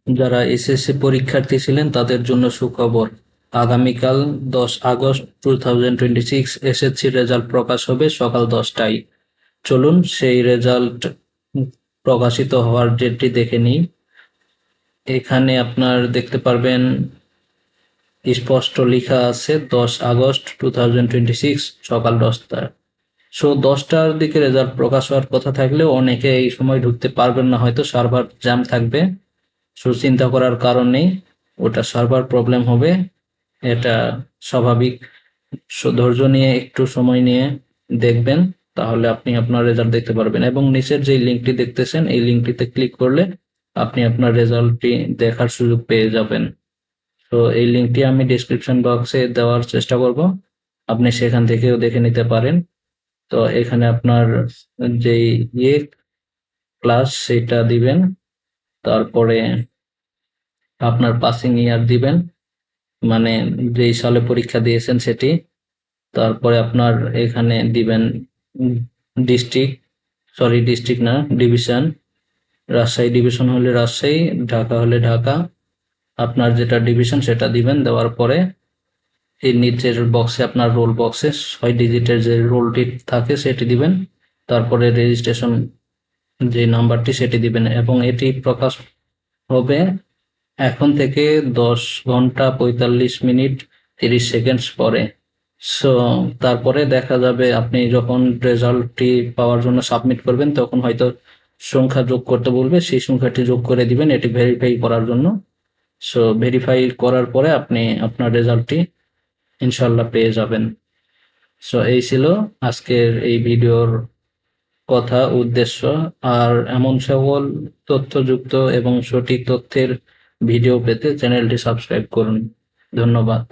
যারা এসএসসি পরীক্ষার্থী ছিলেন তাদের জন্য সুখবর। আগামীকাল 10 আগস্ট 2026 এসএসসির রেজাল্ট প্রকাশ হবে সকাল 10টায়। চলুন সেই রেজাল্ট প্রকাশিত হওয়ার ডেটটি দেখে নিই। এখানে আপনার দেখতে পারবেন স্পষ্ট লেখা আছে 10 আগস্ট 2026 সকাল 10টা। সো 10টার দিকে রেজাল্ট প্রকাশ হওয়ার কথা থাকলেও অনেকে এই সময় ঢুকতে পারবেন না, হয়তো সার্ভার জ্যাম থাকবে। সো চিন্তা করার কারণ নেই, ওটা সার্ভার প্রবলেম হবে, এটা স্বাভাবিক। ধৈর্য নিয়ে একটু সময় নিয়ে দেখবেন, তাহলে আপনি আপনার রেজাল্ট দেখতে পারবেন। এবং নিচের যে লিঙ্কটি দেখতেছেন এই লিঙ্কটিতে ক্লিক করলে আপনি আপনার রেজাল্টটি দেখার সুযোগ পেয়ে যাবেন। তো এই লিঙ্কটি আমি ডিসক্রিপশন বক্সে দেওয়ার চেষ্টা করব, আপনি সেখান থেকেও দেখে নিতে পারেন। তো এখানে আপনার যে ইয়ে ক্লাস সেটা দিবেন, তারপরে আপনার পাসিং ইয়ার দিবেন, মানে যেই সালে পরীক্ষা দিয়েছেন সেটি। তারপরে আপনার এখানে দিবেন ডিস্ট্রিক্ট, সরি ডিস্ট্রিক্ট না, ডিভিশন। রাজশাহী ডিভিশন হলে রাজশাহী, ঢাকা হলে ঢাকা, আপনার যেটা ডিভিশন সেটা দিবেন। দেওয়ার পরে এই নিচের বক্সে আপনার রোল বক্সে 6 ডিজিটের যে রোলটি থাকে সেটি দিবেন, তারপরে রেজিস্ট্রেশন যে নাম্বারটি সেটি দিবেন। এবং এটি প্রকাশ হবে এখন থেকে 10 ঘন্টা 45 মিনিট 30 সেকেন্ড পরে। সো তারপরে দেখা যাবে আপনি যখন রেজাল্টটি পাওয়ার জন্য সাবমিট করবেন তখন হয়তো সংখ্যা যোগ করতে বলবে, সেই সংখ্যাটি যোগ করে দিবেন এটি ভেরিফাই করার জন্য। সো ভেরিফাই করার পরে আপনি আপনার রেজাল্টটি ইনশাল্লাহ পেয়ে যাবেন। সো এই ছিল আজকের এই ভিডিওর কথা উদ্দেশ্য। আর এমন সকল তথ্যযুক্ত এবং সঠিক তথ্যের ভিডিও পেতে চ্যানেলটি সাবস্ক্রাইব করুন। ধন্যবাদ।